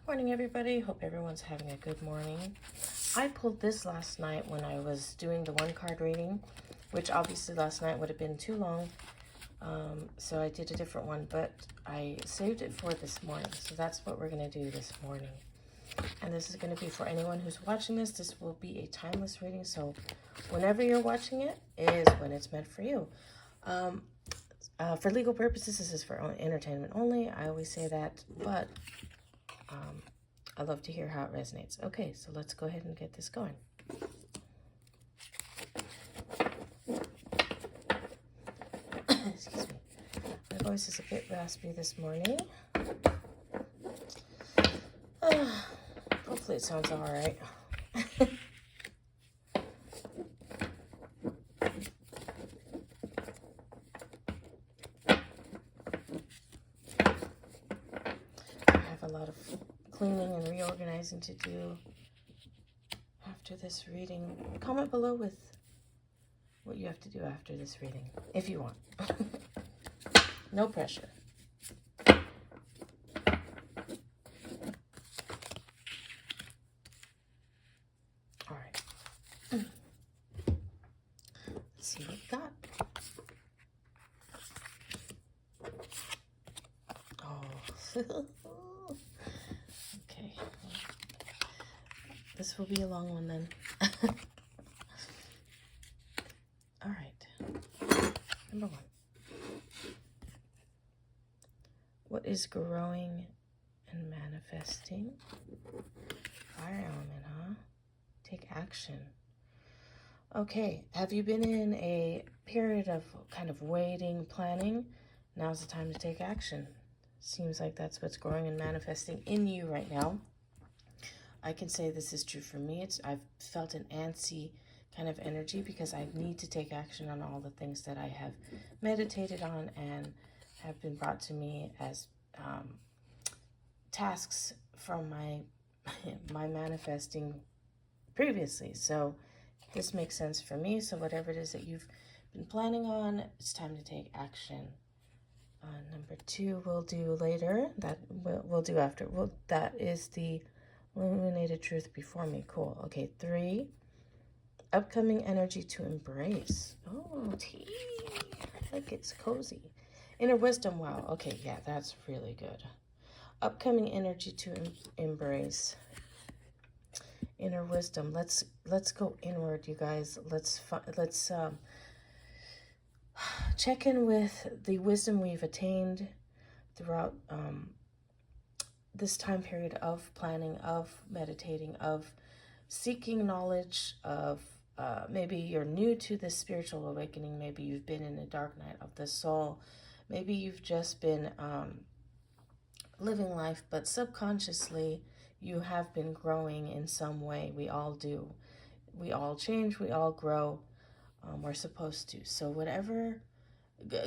Morning, everybody. Hope everyone's having a good morning. I pulled this last night when I was doing the one card reading, which obviously last night would have been too long. So I did a different one, but I saved it for this morning. So that's what we're going to do this morning. And this is going to be for anyone who's watching this. This will be a timeless reading. So whenever you're watching it is when it's meant for you. For legal purposes, this is for entertainment only. I always say that, but I love to hear how it resonates. Okay, so let's go ahead and get this going. Excuse me. My voice is a bit raspy this morning. Hopefully it sounds all right. I have a lot of cleaning and reorganizing to do after this reading. Comment below with what you have to do after this reading, if you want. No pressure. All right. Let's see what we got. Oh. Okay. This will be a long one then. All right. Number one. What is growing and manifesting? Fire element, huh? Take action. Okay. Have you been in a period of kind of waiting, planning? Now's the time to take action. Seems like that's what's growing and manifesting in you right now. I can say this is true for me. I've felt an antsy kind of energy because I need to take action on all the things that I have meditated on and have been brought to me as tasks from my manifesting previously. So this makes sense for me. So whatever it is that you've been planning on, it's time to take action. Number two we'll do later. That we'll do after. That is the illuminated truth before me. Cool. Okay, 3. Upcoming energy to embrace. Oh, tea. Like it's cozy. Inner wisdom. Wow. Okay, yeah, that's really good. Upcoming energy to embrace. Inner wisdom. Let's go inward, you guys. Let's check in with the wisdom we've attained throughout this time period of planning, of meditating, of seeking knowledge, of maybe you're new to this spiritual awakening. Maybe you've been in a dark night of the soul. Maybe you've just been living life, but subconsciously you have been growing in some way. We all do. We all change. We all grow. We're supposed to. So whatever,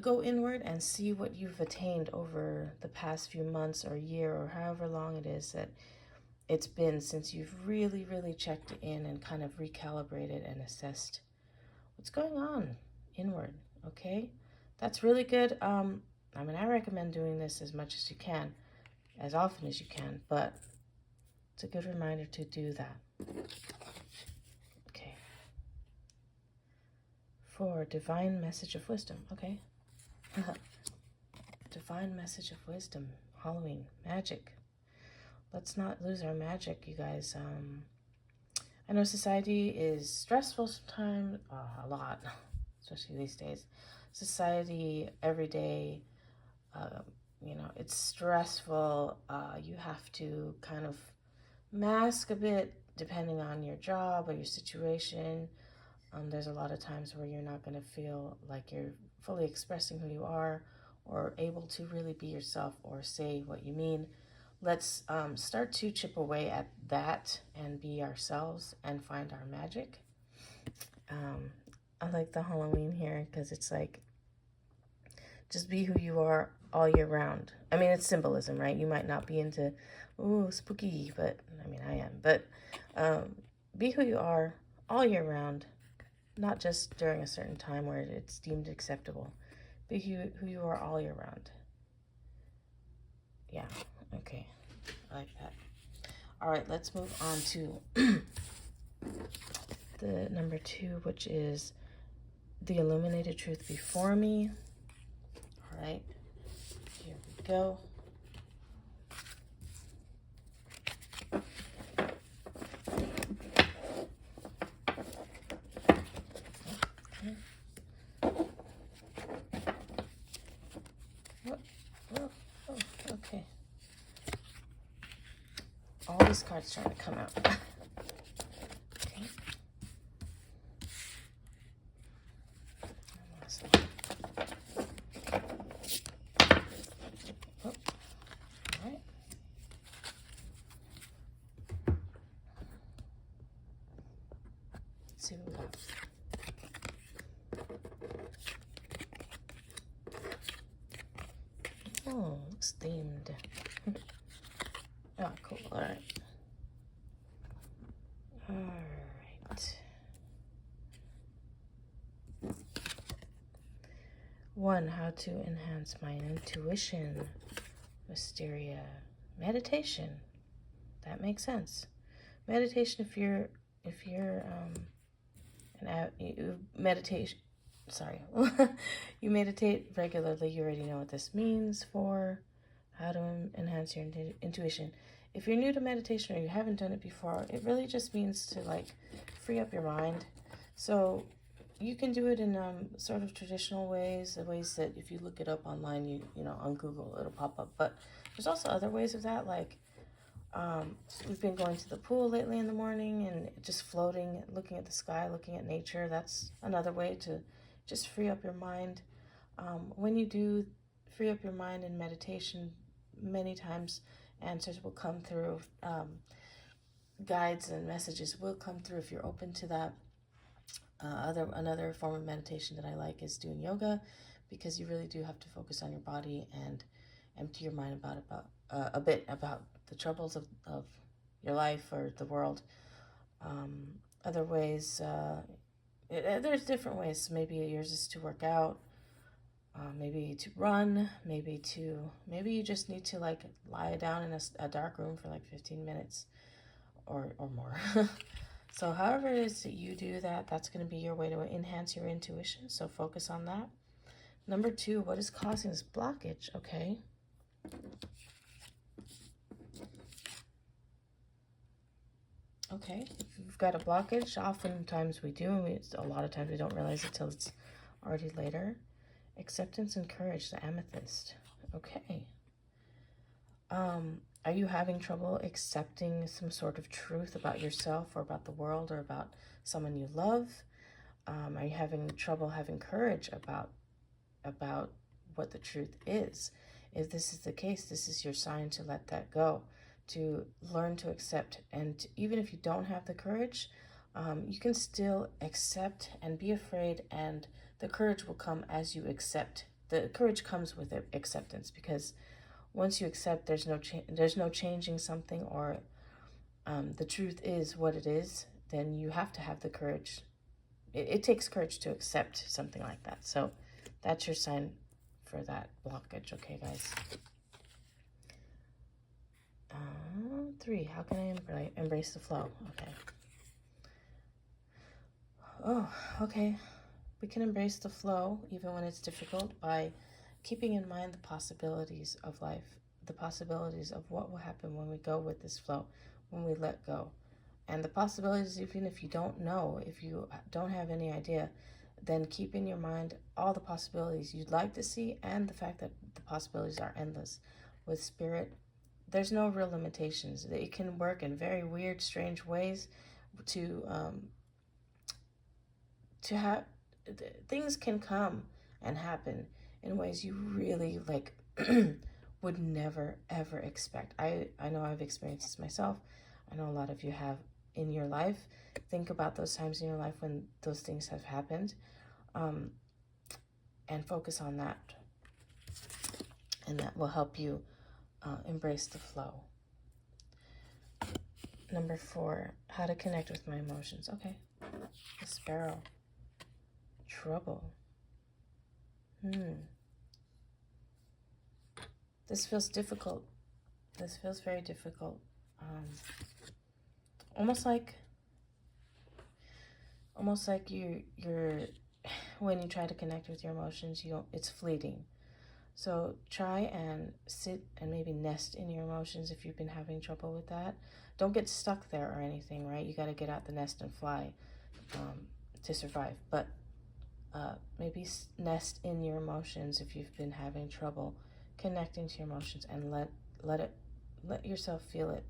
go inward and see what you've attained over the past few months or year or however long it is that it's been since you've really, really checked in and kind of recalibrated and assessed what's going on inward, okay? That's really good. I mean, I recommend doing this as much as you can, as often as you can, but it's a good reminder to do that. Okay. 4, divine message of wisdom. Okay. Divine message of wisdom. Halloween. Magic. Let's not lose our magic, you guys. I know society is stressful sometimes. A lot. Especially these days. Society, every day, it's stressful. You have to kind of mask a bit depending on your job or your situation. There's a lot of times where you're not going to feel like you're fully expressing who you are or able to really be yourself or say what you mean. Let's start to chip away at that and be ourselves and find our magic. I like the Halloween here because it's like, just be who you are all year round. I mean, it's symbolism, right? You might not be into, ooh, spooky, but I mean, I am. But be who you are all year round. Not just during a certain time where it's deemed acceptable. Be who you are all year round. Yeah, okay. I like that. All right, let's move on to the number 2, which is the illuminated truth before me. All right, here we go. Okay. All these cards trying to come out. Okay. Oh, all right. Let's see what we got. Oh, looks themed. Oh, cool. All right. All right. 1, how to enhance my intuition. Mysteria. Meditation. That makes sense. Meditation, if you're meditation, sorry, you meditate regularly, you already know what this means for how to enhance your intuition. If you're new to meditation or you haven't done it before, it really just means to like free up your mind. So you can do it in sort of traditional ways, the ways that if you look it up online, you know, on Google, it'll pop up. But there's also other ways of that, like we've been going to the pool lately in the morning and just floating, looking at the sky, looking at nature. That's another way to just free up your mind. When you do free up your mind in meditation, many times answers will come through. Guides and messages will come through if you're open to that. Another form of meditation that I like is doing yoga, because you really do have to focus on your body and empty your mind about a bit about the troubles of your life or the world. Other ways, there's different ways. Maybe yours is to work out, maybe to run, maybe you just need to like lie down in a dark room for like 15 minutes or more. So however it is that you do that, that's going to be your way to enhance your intuition. So focus on that. Number 2, what is causing this blockage? Okay. Okay, if you've got a blockage, oftentimes we do, and a lot of times we don't realize it till it's already later. Acceptance and courage, the amethyst. Okay. Are you having trouble accepting some sort of truth about yourself or about the world or about someone you love? Are you having trouble having courage about what the truth is? If this is the case, this is your sign to let that go, to learn to accept. And even if you don't have the courage, you can still accept and be afraid, and the courage will come as you accept. The courage comes with acceptance, because once you accept, there's no changing something, or the truth is what it is, then you have to have the courage. It takes courage to accept something like that. So that's your sign for that blockage. Okay, guys. 3, how can I embrace the flow? Okay. Oh, okay. We can embrace the flow even when it's difficult by keeping in mind the possibilities of life, the possibilities of what will happen when we go with this flow, when we let go. And the possibilities, even if you don't know, if you don't have any idea, then keep in your mind all the possibilities you'd like to see and the fact that the possibilities are endless. With spirit, there's no real limitations. It can work in very weird, strange ways to have things can come and happen in ways you really like would never ever expect. I know I've experienced this myself. I know a lot of you have in your life. Think about those times in your life when those things have happened, and focus on that, and that will help you embrace the flow. Number 4, how to connect with my emotions. Okay, the sparrow. Trouble. This feels difficult. This feels very difficult. Almost like you're when you try to connect with your emotions, it's fleeting. So try and sit and maybe nest in your emotions if you've been having trouble with that. Don't get stuck there or anything, right? You got to get out the nest and fly to survive. But maybe nest in your emotions if you've been having trouble connecting to your emotions, and let yourself feel it.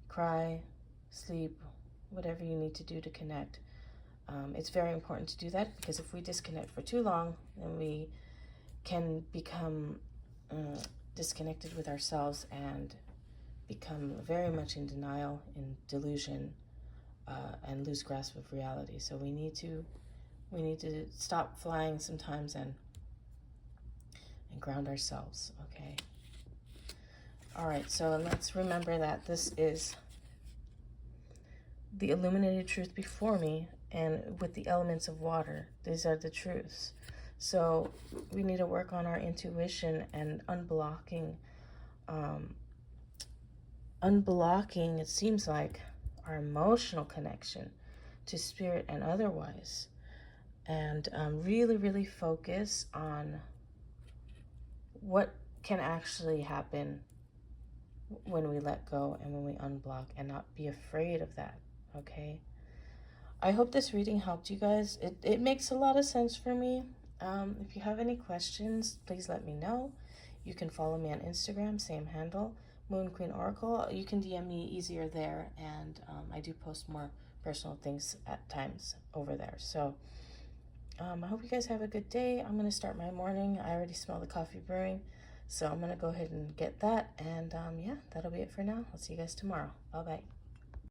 Cry, sleep, whatever you need to do to connect. It's very important to do that, because if we disconnect for too long, then we can become disconnected with ourselves and become very much in denial, in delusion, and lose grasp of reality. So we need to stop flying sometimes and ground ourselves. Okay. All right. So let's remember that this is the illuminated truth before me, and with the elements of water. These are the truths. So we need to work on our intuition and unblocking, it seems like, our emotional connection to spirit and otherwise. And really, really focus on what can actually happen when we let go and when we unblock, and not be afraid of that, okay? I hope this reading helped you guys. It makes a lot of sense for me. If you have any questions, please let me know. You can follow me on Instagram, same handle, Moon Queen Oracle. You can DM me easier there, and I do post more personal things at times over there. So I hope you guys have a good day. I'm going to start my morning. I already smell the coffee brewing, so I'm going to go ahead and get that. And yeah, that'll be it for now. I'll see you guys tomorrow. Bye-bye.